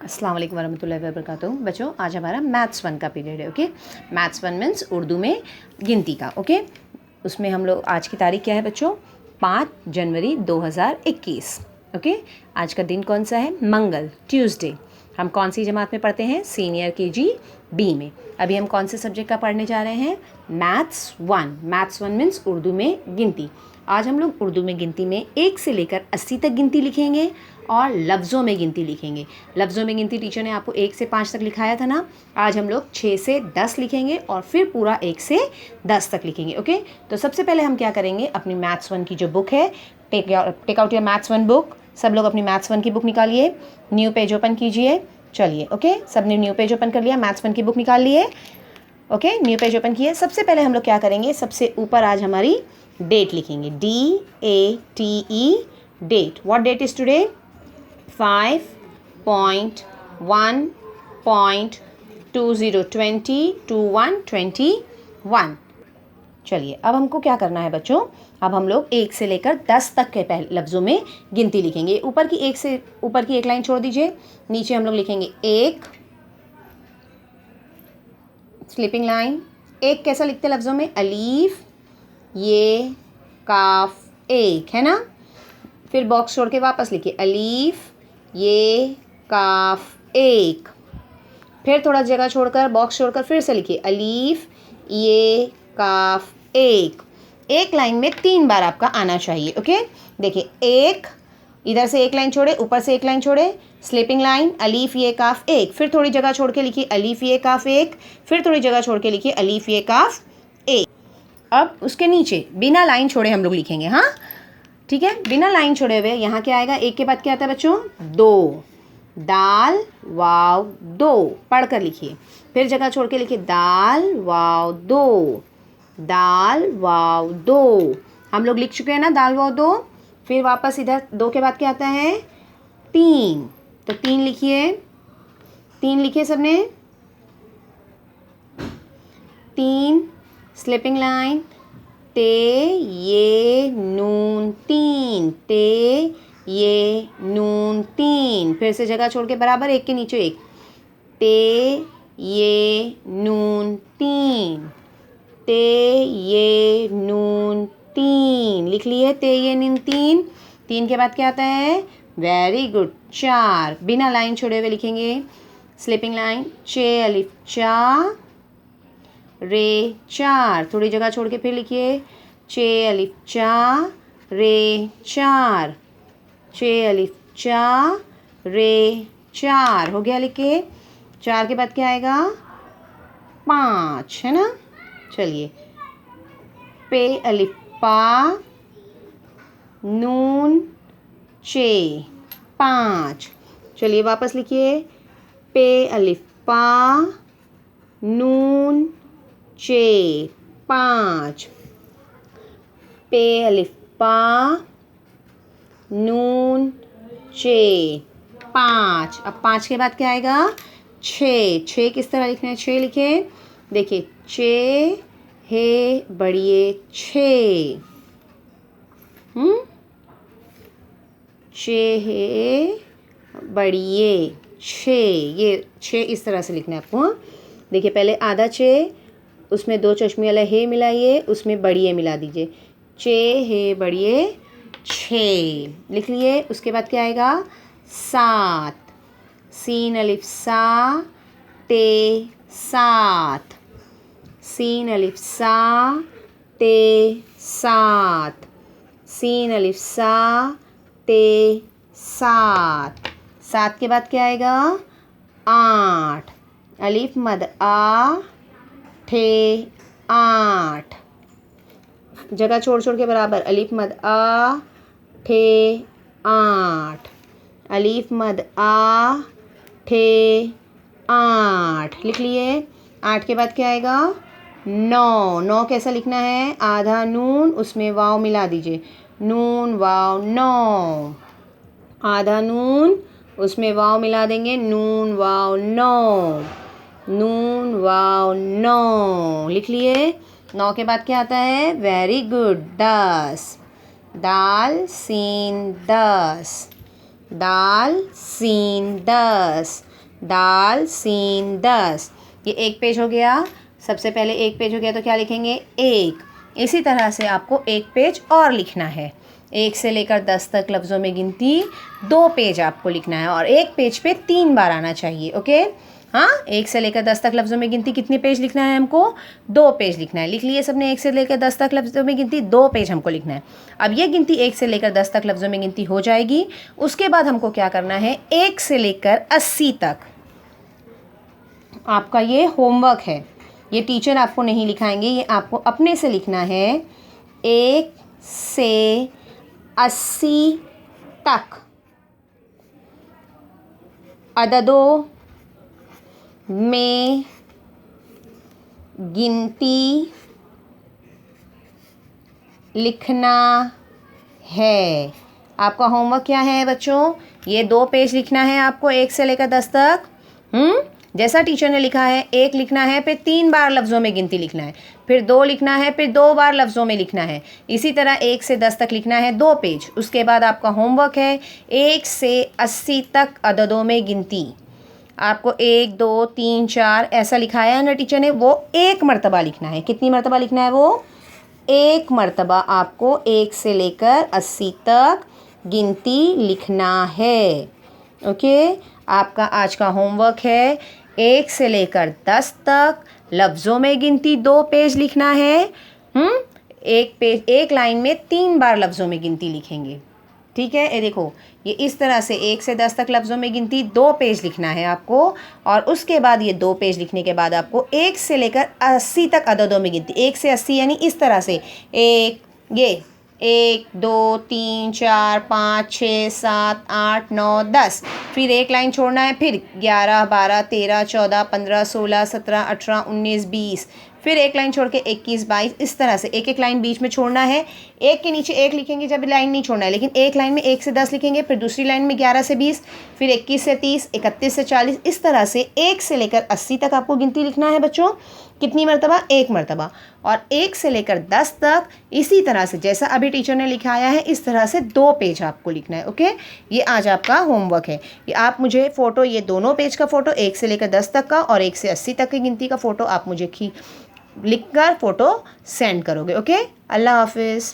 अस्सलाम वालेकुम वरहमतुल्लाहि वबरकातुहू। बच्चों, आज हमारा मैथ्स 1 का पीरियड है। ओके, मैथ्स 1 मीन्स उर्दू में गिनती का। ओके, उसमें हम लोग आज की तारीख क्या है बच्चों? 5 जनवरी 2021। ओके, आज का दिन कौन सा है? मंगल, ट्यूसडे। हम कौन सी जमात में पढ़ते हैं? सीनियर KG B में। अभी हम कौन से सब्जेक्ट का पढ़ने जा रहे हैं? मैथ्स 1। मैथ्स 1 मीन्स उर्दू में गिनती। आज हम लोग उर्दू में गिनती में 1 से लेकर 80 तक गिनती लिखेंगे और लफ्ज़ों में गिनती लिखेंगे। लफ्ज़ों में गिनती टीचर ने आपको 1 से 5 तक लिखाया था ना। आज हम लोग 6 से 10 लिखेंगे और फिर पूरा 1 से 10 तक लिखेंगे। ओके, तो सबसे पहले हम क्या करेंगे? अपनी मैथ्स 1 की जो बुक है, take out your maths 1 book. सब लोग अपनी मैथ्स 1 की बुक निकालिए, न्यू पेज ओपन कीजिए। चलिए, ओके, सबने न्यू पेज ओपन कर लिया, मैथ्स 1 की बुक निकाल लिए। ओके, न्यू पेज ओपन किए। सबसे पहले हम लोग क्या करेंगे? सबसे ऊपर आज हमारी डेट लिखेंगे, DATE, date. What date is today? 5.1.202021। चलिए, अब हमको क्या करना है बच्चों? अब हम लोग 1 से लेकर 10 तक के पहले लफ्ज़ों में गिनती लिखेंगे। ऊपर की एक लाइन छोड़ दीजिए, नीचे हम लोग लिखेंगे 1, स्लीपिंग लाइन। 1 कैसा लिखते हैं लफ्ज़ों में? अलीफ, ये, काफ, एक, है ना। फिर बॉक्स छोड़ के वापस लिखिए, अलीफ, ये, काफ, एक। फिर थोड़ा जगह छोड़कर, बॉक्स छोड़कर फिर से लिखिए, अलीफ, ये, काफ, एक। एक लाइन में 3 बार आपका आना चाहिए। ओके, देखिए, एक, इधर से एक लाइन छोड़े, ऊपर से एक लाइन छोड़े, स्लीपिंग लाइन, अलीफ, ये, काफ, एक। फिर थोड़ी जगह छोड़ के लिखिए, अलीफ, ये, काफ, एक। फिर थोड़ी जगह छोड़ के लिखिए, अलीफ, ये, काफ, एक। अब उसके नीचे बिना लाइन छोड़े हम लोग लिखेंगे। हाँ, ठीक है, बिना लाइन छोड़े हुए। यहाँ क्या आएगा? 1 के बाद क्या आता है बच्चों? 2, दाल, वाव, 2। पढ़ कर लिखिए, फिर जगह छोड़ के लिखिए, दाल, वाव, 2, दाल, वाव, 2। हम लोग लिख चुके हैं ना, दाल, वाव, 2। फिर वापस इधर 2 के बाद क्या आता है? 3। तो 3 लिखिए, 3 लिखिए सबने। 3, स्लिपिंग लाइन, ते, ये, नून, 3, ते, ये, नून, 3। फिर से जगह छोड़ के बराबर 1 के नीचे 1, ते, ये, नून, 3, ते, ये, नून, 3। लिख लिए, ते, ये, नून, 3। 3 के बाद क्या आता है? Very good, 4। बिना लाइन छोड़े हुए लिखेंगे, स्लिपिंग लाइन, चे, अलिफ, चा, रे, 4। थोड़ी जगह छोड़ के फिर लिखिए, चे, अलिफ, चा, रे, 4, चे, अलिफ, चा, रे, 4। हो गया लिख के। 4 के बाद क्या आएगा? 5, है ना। चलिए, पे, अलिफ, पा, नून, चे, 5। चलिए वापस लिखिए, पे, अलिफ, पा, नून, चे, 5। पे, अलिफ, पा, नून, चे, 5। अब 5 के बाद क्या आएगा? 6। 6 किस तरह लिखना है? 6 लिखे, देखिए, चे, हे, बढ़िए, 6। चे, हे, बढ़िए, 6। ये 6 इस तरह से लिखना है आपको। हाँ, देखिए, पहले आधा चे, उसमें 2 चश्मे वाला हे मिलाइए, उसमें बढ़िए मिला दीजिए, चे, हे, बढ़िए, 6 लिख लिए। उसके बाद क्या आएगा? 7, सीन, अलिफ, सा, ते, 7, सीन, अलिफ, सा, ते, 7, सीन, अलिफ, सा, ते, 7। 7 के बाद क्या आएगा? 8, अलिफ, मद, आ, ठे, 8। जगह छोड़ छोड़ के बराबर, अलिफ, मद, आ, ठे, 8, अलिफ, मद, आ, ठे, 8। लिख लिए। 8 के बाद क्या आएगा? 9। 9 कैसा लिखना है? आधा नून, उसमें वाव मिला दीजिए, नून, वाव, 9। आधा नून, उसमें वाव मिला देंगे, नून, वाव, 9, नून, वाव, 9। लिख लिए। 9 के बाद क्या आता है? Very good, 10। दाल, सीन, 10, दाल, सीन, 10। दाल सीन 10। ये एक पेज हो गया। सबसे पहले एक पेज हो गया तो क्या लिखेंगे? एक। इसी तरह से आपको एक पेज और लिखना है। 1 से लेकर 10 तक लफ्ज़ों में गिनती 2 पेज आपको लिखना है और एक पेज पे 3 बार आना चाहिए। ओके, हाँ, 1 से लेकर 10 तक लफ्ज़ों में गिनती कितने पेज लिखना है हमको? 2 पेज लिखना है। लिख लिए सबने? 1 से लेकर 10 तक लफ्ज़ों में गिनती 2 पेज हमको लिखना है। अब ये गिनती 1 से लेकर 10 तक लफ्ज़ों में गिनती हो जाएगी। उसके बाद हमको क्या करना है? 1 से लेकर 80 तक आपका ये होमवर्क है। ये टीचर आपको नहीं लिखाएंगे, ये आपको अपने से लिखना है। 1 से 80 तक अददों में गिनती लिखना है। आपका होमवर्क क्या है बच्चों? ये 2 पेज लिखना है आपको 1 से लेकर 10 तक। जैसा टीचर ने लिखा है, 1 लिखना है, फिर 3 बार लफ्ज़ों में गिनती लिखना है, फिर 2 लिखना है, फिर 2 बार लफ्ज़ों में लिखना है। इसी तरह 1 से 10 तक लिखना है 2 पेज। उसके बाद आपका होमवर्क है 1 से 80 तक अददों में गिनती। आपको 1 2 3 4 ऐसा लिखाया है ना टीचर ने, वो 1 मरतबा लिखना है। कितनी मरतबा लिखना है? वो 1 मरतबा आपको 1 से लेकर 80 तक गिनती लिखना है। ओके, आपका आज का होमवर्क है 1 से लेकर 10 तक लफ्ज़ों में गिनती 2 पेज लिखना है। एक पेज, एक लाइन में 3 बार लफ्ज़ों में गिनती लिखेंगे। ठीक है, ये देखो, ये इस तरह से 1 से 10 तक लफ्ज़ों में गिनती 2 पेज लिखना है आपको। और उसके बाद ये 2 पेज लिखने के बाद आपको 1 से लेकर 80 तक अददों में गिनती, 1 से 80 यानी इस तरह से 1 2 3 4 5 6 7 8 9 10। फिर एक लाइन छोड़ना है, फिर 11 12 13 14 15 16 17 18 19 20। फिर एक लाइन छोड़ के 21 22। इस तरह से एक एक लाइन बीच में छोड़ना है। एक के नीचे एक लिखेंगे जब लाइन नहीं छोड़ना है, लेकिन एक लाइन में 1 से 10 लिखेंगे, फिर दूसरी लाइन में 11 से 20, फिर 21 से 30, 31 से 40। इस तरह से 1 से लेकर 80 तक आपको गिनती लिखना है बच्चों। कितनी मरतबा? 1 मरतबा। और 1 से लेकर 10 तक इसी तरह से जैसा अभी टीचर ने लिखाया है, इस तरह से 2 पेज आपको लिखना है। ओके, ये आज आपका होमवर्क है। ये आप मुझे फ़ोटो, ये दोनों पेज का फ़ोटो 1 से लेकर 10 तक का और 1 से 80 तक की गिनती का फ़ोटो आप मुझे लिखकर फ़ोटो सेंड करोगे। ओके, अल्लाह हाफिज़।